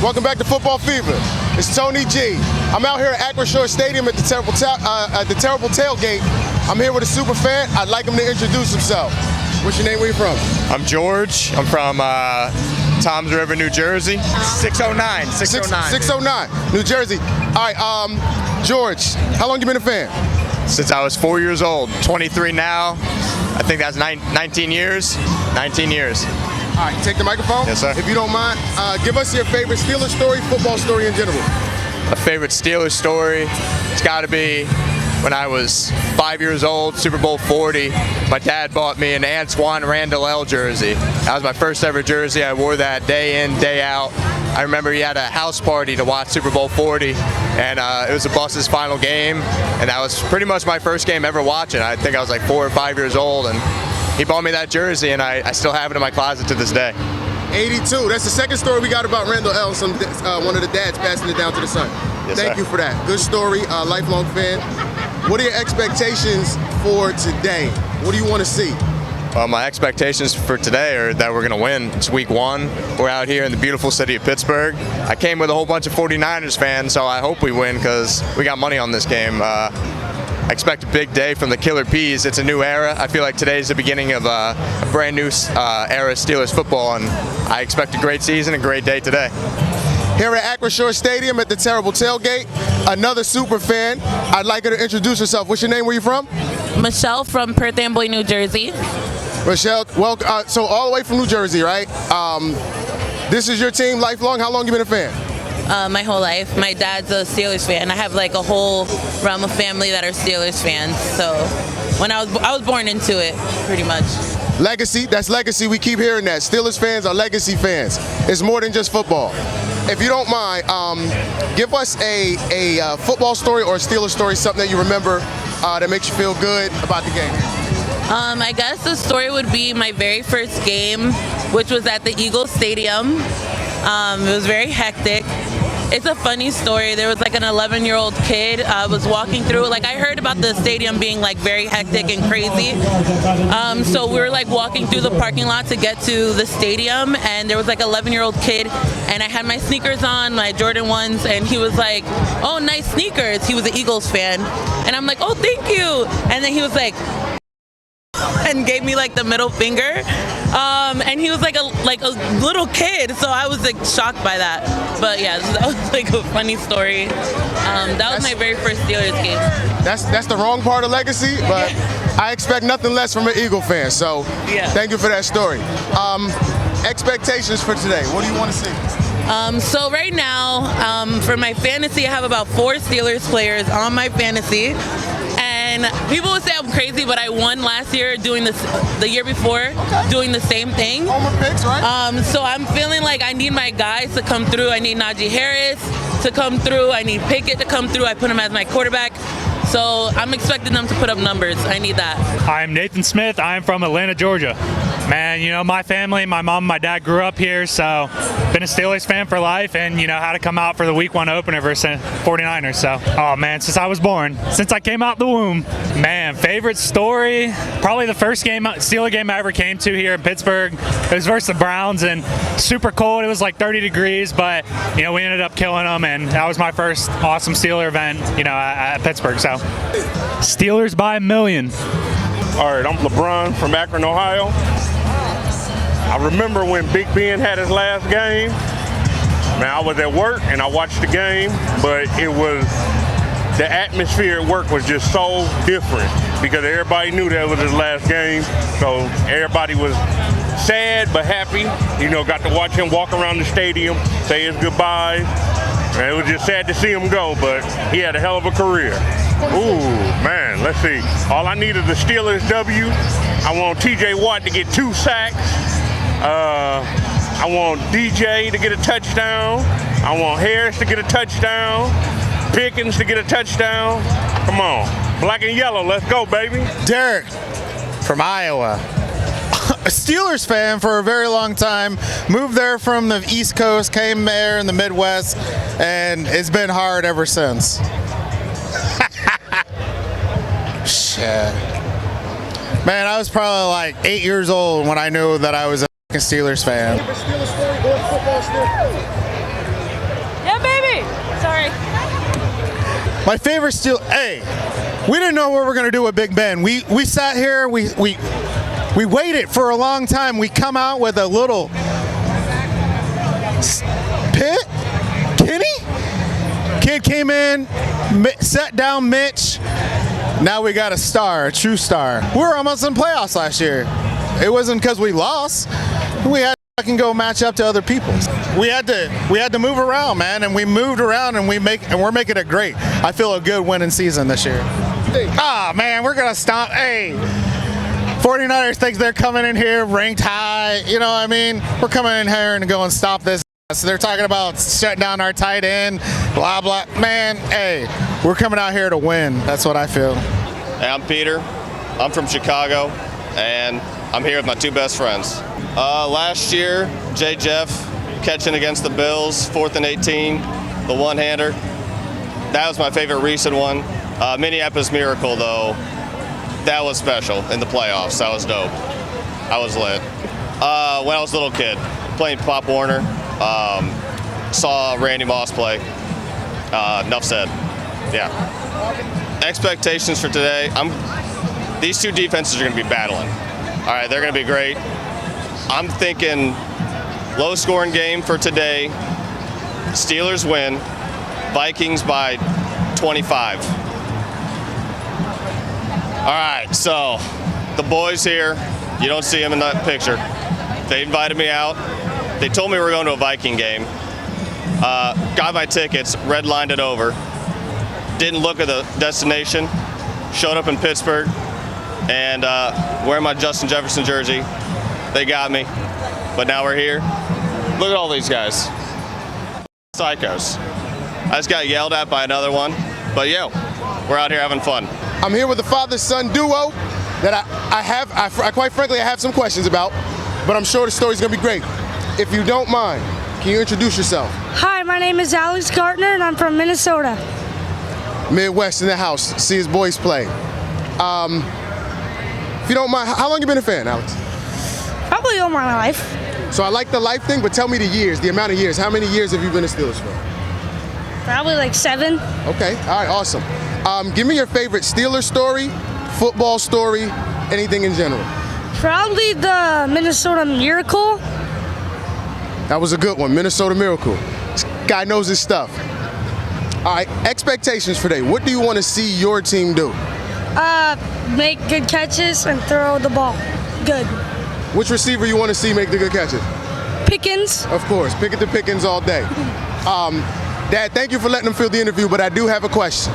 Welcome back to Football Fever. It's Tony G. I'm out here at Acrisure Stadium at the Terrible Tailgate. I'm here with a super fan. I'd like him to introduce himself. What's your name? Where you from? I'm George. I'm from Toms River, New Jersey. 609. 609, New Jersey. All right, George, how long you been a fan? Since I was 4 years old. 23 now. I think that's 19 years. 19 years. All right, take the microphone. Yes, sir. If you don't mind, give us your favorite Steelers story, football story in general. A favorite Steelers story, it's got to be when I was 5 years old, Super Bowl 40. My dad bought me an Antoine Randall L jersey. That was my first ever jersey. I wore that day in, day out. I remember he had a house party to watch Super Bowl 40, and it was the Bucs' final game, and that was pretty much my first game ever watching. I think I was like 4 or 5 years old, and he bought me that jersey, and I still have it in my closet to this day. 82. That's the second story we got about Randall L. One of the dads passing it down to the son. Yes, Thank sir. you for that. Good story. Lifelong fan. What are your expectations for today? What do you want to see? Well, my expectations for today are that we're going to win. It's week 1. We're out here in the beautiful city of Pittsburgh. I came with a whole bunch of 49ers fans, so I hope we win because we got money on this game. I expect a big day from the Killer Bees. It's a new era. I feel like today's the beginning of a brand new era of Steelers football, and I expect a great season, a great day today. Here at Acrisure Stadium at the Terrible Tailgate, another super fan. I'd like her to introduce herself. What's your name? Where you from? Michelle from Perth Amboy, New Jersey. Michelle, well, so all the way from New Jersey, right? This is your team lifelong. How long you been a fan? My whole life. My dad's a Steelers fan. I have like a whole realm of family that are Steelers fans. So when I was born into it, pretty much. Legacy, that's legacy. We keep hearing that. Steelers fans are legacy fans. It's more than just football. If you don't mind, give us a football story or a Steelers story, something that you remember that makes you feel good about the game. I guess the story would be my very first game, which was at the Eagles Stadium. It was very hectic. It's a funny story. There was like an 11-year-old kid was walking through. Like I heard about the stadium being like very hectic and crazy. So we were like walking through the parking lot to get to the stadium, and there was like an 11-year-old kid, and I had my sneakers on, my Jordan 1s, and he was like, "Oh, nice sneakers." He was an Eagles fan, and I'm like, "Oh, thank you." And then he was like, and gave me like the middle finger, and he was like a little kid, so I was like shocked by that. But yeah, that was like a funny story. That was my very first Steelers game. That's the wrong part of legacy, but I expect nothing less from an Eagle fan. So Yeah. Thank you for that story. Expectations for today. What do you want to see? So right now, for my fantasy, I have about 4 Steelers players on my fantasy. And people would say I'm crazy, but I won last year doing this, the year before, doing the same thing. Homer picks, right? So I'm feeling like I need my guys to come through. I need Najee Harris to come through. I need Pickett to come through. I put him as my quarterback. So I'm expecting them to put up numbers. I need that. I'm Nathan Smith. I'm from Atlanta, Georgia. Man, you know, my family, my mom and my dad grew up here, so been a Steelers fan for life, and, you know, had to come out for the week 1 opener versus 49ers. So, oh, man, since I was born, since I came out the womb. Man, favorite story, probably the first Steeler game I ever came to here in Pittsburgh. It was versus the Browns, and super cold. It was like 30 degrees, but, you know, we ended up killing them, and that was my first awesome Steeler event, you know, at Pittsburgh. So, Steelers by 1,000,000. All right, I'm LeBron from Akron, Ohio. I remember when Big Ben had his last game. Man, I was at work and I watched the game, but the atmosphere at work was just so different because everybody knew that was his last game. So everybody was sad but happy. You know, got to watch him walk around the stadium, say his goodbyes. And it was just sad to see him go, but he had a hell of a career. Ooh, man, let's see. All I need is the Steelers W. I want TJ Watt to get 2 sacks. I want DJ to get a touchdown. I want Harris to get a touchdown. Pickens to get a touchdown. Come on. Black and yellow, let's go, baby. Derek from Iowa. A Steelers fan for a very long time. Moved there from the East Coast, came there in the Midwest, and it's been hard ever since. Shit. Man, I was probably like 8 years old when I knew that I was a Steelers fan. My favorite Hey, we didn't know what we were going to do with Big Ben. We sat here, we waited for a long time. We come out with a little Kenny? Kid came in, sat down Mitch. Now we got a star, a true star. We were almost in playoffs last year. It wasn't because we lost. We had to fucking go match up to other people. We had to move around, man, and we moved around, and we're making it great. I feel a good winning season this year. Man, we're gonna stomp. Hey, 49ers think they're coming in here ranked high. You know what I mean? We're coming in here and going stop this. So they're talking about shutting down our tight end, blah, blah. Man, hey, we're coming out here to win. That's what I feel. Hey, I'm Peter. I'm from Chicago, and I'm here with my two best friends. Last year, Jeff catching against the Bills, 4th and 18, the one-hander. That was my favorite recent one. Minneapolis Miracle, though, that was special in the playoffs. That was dope. I was lit. When I was a little kid, playing Pop Warner, saw Randy Moss play. Enough said. Yeah. Expectations for today. These two defenses are going to be battling. All right, they're going to be great. I'm thinking low-scoring game for today. Steelers win. Vikings by 25. All right, so the boys here, you don't see them in that picture. They invited me out. They told me we were going to a Viking game. Got my tickets, redlined it over. Didn't look at the destination. Showed up in Pittsburgh and wearing my Justin Jefferson jersey. They got me, but now we're here. Look at all these guys. Psychos. I just got yelled at by another one, but yo, we're out here having fun. I'm here with the father-son duo that I quite frankly, I have some questions about, but I'm sure the story's gonna be great. If you don't mind, can you introduce yourself? Hi, my name is Alex Gartner, and I'm from Minnesota. Midwest in the house, see his boys play. If you don't mind, how long you been a fan, Alex? Probably all my life. So I like the life thing, but tell me the years, the amount of years. How many years have you been a Steelers fan? Probably like 7. Okay, all right, awesome. Give me your favorite Steelers story, football story, anything in general. Probably the Minnesota Miracle. That was a good one, Minnesota Miracle. This guy knows his stuff. All right, expectations for today. What do you want to see your team do? Make good catches and throw the ball. Good. Which receiver you want to see make the good catches? Pickens. Of course, pick it to Pickens all day. Dad, thank you for letting him fill the interview, but I do have a question.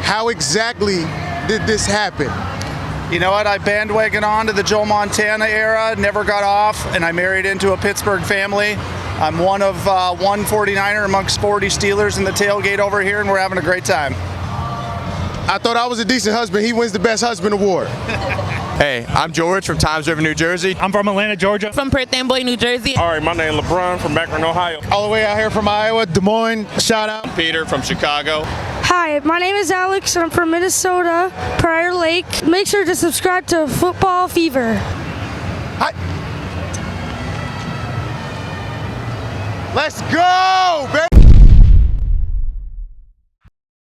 How exactly did this happen? You know what? I bandwagoned on to the Joe Montana era, never got off, and I married into a Pittsburgh family. I'm one of one 49er amongst 40 Steelers in the tailgate over here, and we're having a great time. I thought I was a decent husband. He wins the Best Husband Award. Hey, I'm George from Times River, New Jersey. I'm from Atlanta, Georgia. From Perth Amboy, New Jersey. All right, my name is LeBron from Akron, Ohio. All the way out here from Iowa, Des Moines, shout out. Peter from Chicago. Hi, my name is Alex, and I'm from Minnesota, Prior Lake. Make sure to subscribe to Football Fever. Hi. Let's go, baby!